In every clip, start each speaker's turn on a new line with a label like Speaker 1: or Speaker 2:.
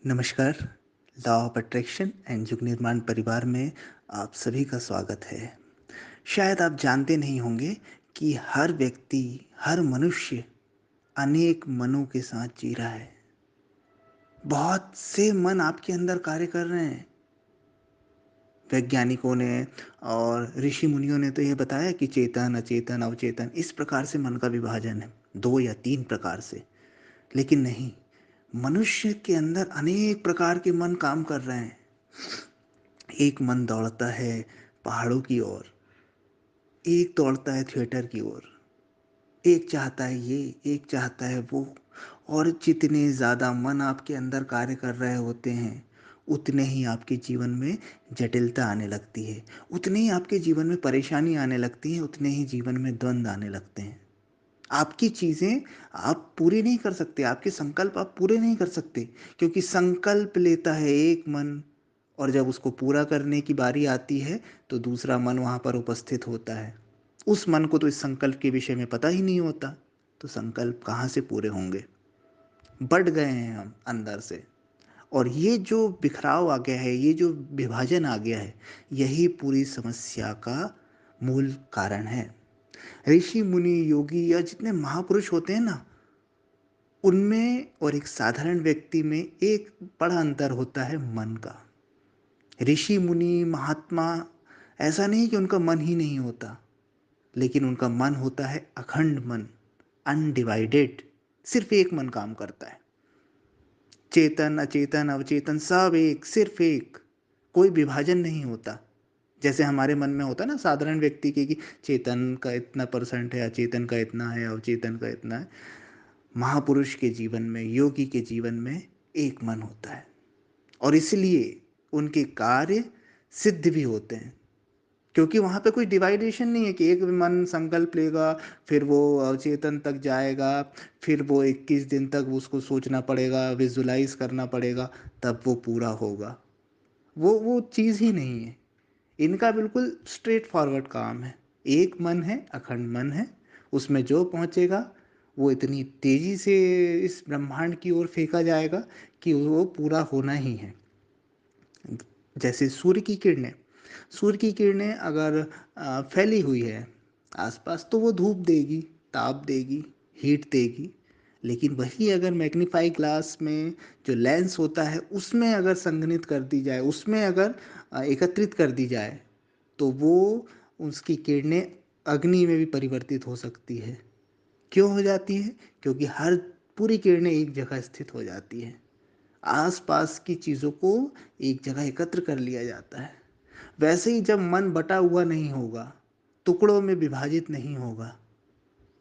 Speaker 1: नमस्कार। Law of attraction and युग निर्माण परिवार में आप सभी का स्वागत है। शायद आप जानते नहीं होंगे कि हर व्यक्ति, हर मनुष्य अनेक मनों के साथ जी रहा है। बहुत से मन आपके अंदर कार्य कर रहे हैं। वैज्ञानिकों ने और ऋषि मुनियों ने तो ये बताया कि चेतन, अचेतन, अवचेतन इस प्रकार से मन का विभाजन है, 2 या 3 प्रकार से। लेकिन नहीं, मनुष्य के अंदर अनेक प्रकार के मन काम कर रहे हैं। एक मन दौड़ता है पहाड़ों की ओर, एक दौड़ता है थिएटर की ओर, एक चाहता है ये, एक चाहता है वो। और जितने ज़्यादा मन आपके अंदर कार्य कर रहे होते हैं, उतने ही आपके जीवन में जटिलता आने लगती है, उतने ही आपके जीवन में परेशानी आने लगती है, उतने ही जीवन में द्वंद्व आने लगते हैं। आपकी चीज़ें आप पूरी नहीं कर सकते, आपके संकल्प आप पूरे नहीं कर सकते, क्योंकि संकल्प लेता है एक मन, और जब उसको पूरा करने की बारी आती है तो दूसरा मन वहाँ पर उपस्थित होता है। उस मन को तो इस संकल्प के विषय में पता ही नहीं होता, तो संकल्प कहाँ से पूरे होंगे। बढ़ गए हैं हम अंदर से। और ये जो बिखराव आ गया है, ये जो विभाजन आ गया है, यही पूरी समस्या का मूल कारण है। ऋषि मुनि, योगी या जितने महापुरुष होते हैं ना, उनमें और एक साधारण व्यक्ति में एक बड़ा अंतर होता है, मन का। ऋषि मुनि, महात्मा, ऐसा नहीं कि उनका मन ही नहीं होता, लेकिन उनका मन होता है अखंड मन, अनडिवाइडेड। सिर्फ एक मन काम करता है। चेतन, अचेतन, अवचेतन सब एक, सिर्फ एक। कोई विभाजन नहीं होता। जैसे हमारे मन में होता है ना साधारण व्यक्ति के कि चेतन का इतना परसेंट है, अचेतन का इतना है, अवचेतन का इतना है। महापुरुष के जीवन में, योगी के जीवन में एक मन होता है, और इसलिए उनके कार्य सिद्ध भी होते हैं, क्योंकि वहाँ पे कोई डिवाइडेशन नहीं है कि एक मन संकल्प लेगा, फिर वो अवचेतन तक जाएगा, फिर वो 21 दिन तक उसको सोचना पड़ेगा, विजुलाइज करना पड़ेगा, तब वो पूरा होगा। वो चीज़ ही नहीं है। इनका बिल्कुल स्ट्रेट फॉरवर्ड काम है। एक मन है, अखंड मन है, उसमें जो पहुँचेगा वो इतनी तेज़ी से इस ब्रह्मांड की ओर फेंका जाएगा कि वो पूरा होना ही है। जैसे सूर्य की किरणें अगर फैली हुई है आसपास, तो वो धूप देगी, ताप देगी, हीट देगी। लेकिन वही अगर मैग्नीफाई ग्लास में जो लेंस होता है उसमें अगर संघनित कर दी जाए, उसमें अगर एकत्रित कर दी जाए, तो वो उसकी किरणें अग्नि में भी परिवर्तित हो सकती है। क्यों हो जाती है? क्योंकि हर पूरी किरणें एक जगह स्थित हो जाती है। आसपास की चीज़ों को एक जगह एकत्र कर लिया जाता है। वैसे ही जब मन बटा हुआ नहीं होगा, टुकड़ों में विभाजित नहीं होगा,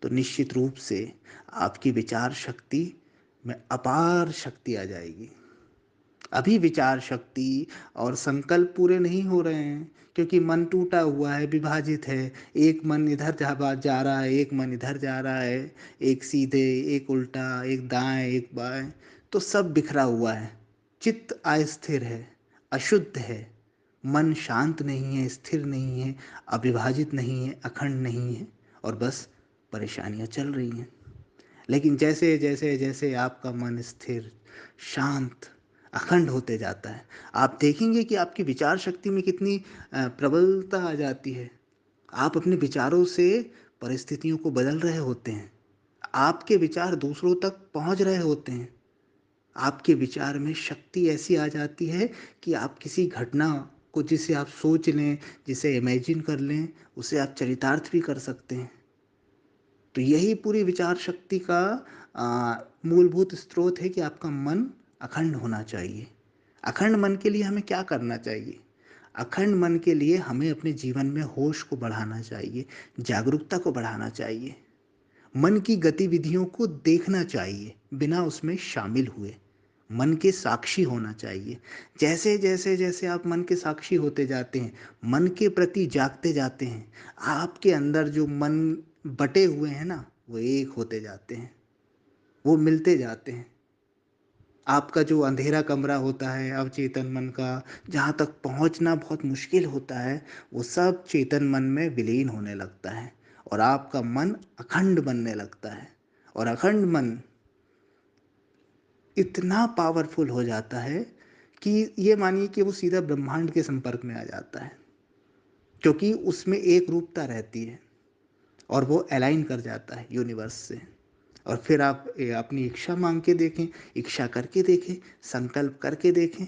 Speaker 1: तो निश्चित रूप से आपकी विचार शक्ति में अपार शक्ति आ जाएगी। अभी विचार शक्ति और संकल्प पूरे नहीं हो रहे हैं, क्योंकि मन टूटा हुआ है, विभाजित है। एक मन इधर जा रहा है, एक मन इधर जा रहा है, एक सीधे, एक उल्टा, एक दाएं, एक बाएं, तो सब बिखरा हुआ है। चित्त अस्थिर है, अशुद्ध है, मन शांत नहीं है, स्थिर नहीं है, अविभाजित नहीं है, अखंड नहीं है, और बस परेशानियां चल रही हैं। लेकिन जैसे जैसे जैसे आपका मन स्थिर, शांत, अखंड होते जाता है, आप देखेंगे कि आपकी विचार शक्ति में कितनी प्रबलता आ जाती है। आप अपने विचारों से परिस्थितियों को बदल रहे होते हैं। आपके विचार दूसरों तक पहुंच रहे होते हैं। आपके विचार में शक्ति ऐसी आ जाती है कि आप किसी घटना को, जिसे आप सोच लें, जिसे इमेजिन कर लें, उसे आप चरितार्थ भी कर सकते हैं। तो यही पूरी विचार शक्ति का मूलभूत स्रोत है कि आपका मन अखंड होना चाहिए। अखंड मन के लिए हमें क्या करना चाहिए? अखंड मन के लिए हमें अपने जीवन में होश को बढ़ाना चाहिए, जागरूकता को बढ़ाना चाहिए, मन की गतिविधियों को देखना चाहिए बिना उसमें शामिल हुए, मन के साक्षी होना चाहिए। जैसे जैसे जैसे आप मन के साक्षी होते जाते हैं, मन के प्रति जागते जाते हैं, आपके अंदर जो मन बटे हुए हैं ना, वो एक होते जाते हैं, वो मिलते जाते हैं। आपका जो अंधेरा कमरा होता है अवचेतन मन का, जहाँ तक पहुँचना बहुत मुश्किल होता है, वो सब चेतन मन में विलीन होने लगता है, और आपका मन अखंड बनने लगता है। और अखंड मन इतना पावरफुल हो जाता है कि ये मानिए कि वो सीधा ब्रह्मांड के संपर्क में आ जाता है, क्योंकि उसमें एक रूपता रहती है और वो अलाइन कर जाता है यूनिवर्स से। और फिर आप अपनी इच्छा मांग के देखें, इच्छा करके देखें, संकल्प करके देखें,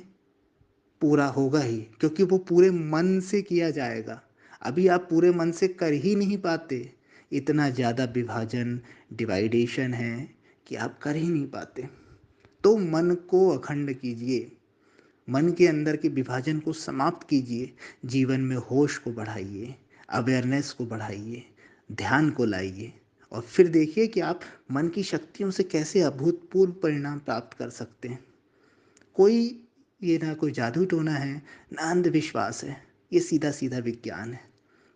Speaker 1: पूरा होगा ही, क्योंकि वो पूरे मन से किया जाएगा। अभी आप पूरे मन से कर ही नहीं पाते, इतना ज़्यादा विभाजन, डिवाइडेशन है कि आप कर ही नहीं पाते। तो मन को अखंड कीजिए, मन के अंदर के विभाजन को समाप्त कीजिए, जीवन में होश को बढ़ाइए, अवेयरनेस को बढ़ाइए, ध्यान को लाइए, और फिर देखिए कि आप मन की शक्तियों से कैसे अभूतपूर्व परिणाम प्राप्त कर सकते हैं। कोई ये ना कोई जादू टोना है, ना अंधविश्वास है, ये सीधा सीधा विज्ञान है।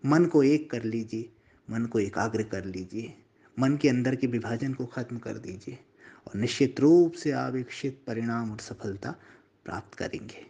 Speaker 1: मन को एक कर लीजिए, मन को एकाग्र कर लीजिए, मन के अंदर के विभाजन को खत्म कर दीजिए, और निश्चित रूप से आप इच्छित परिणाम और सफलता प्राप्त करेंगे।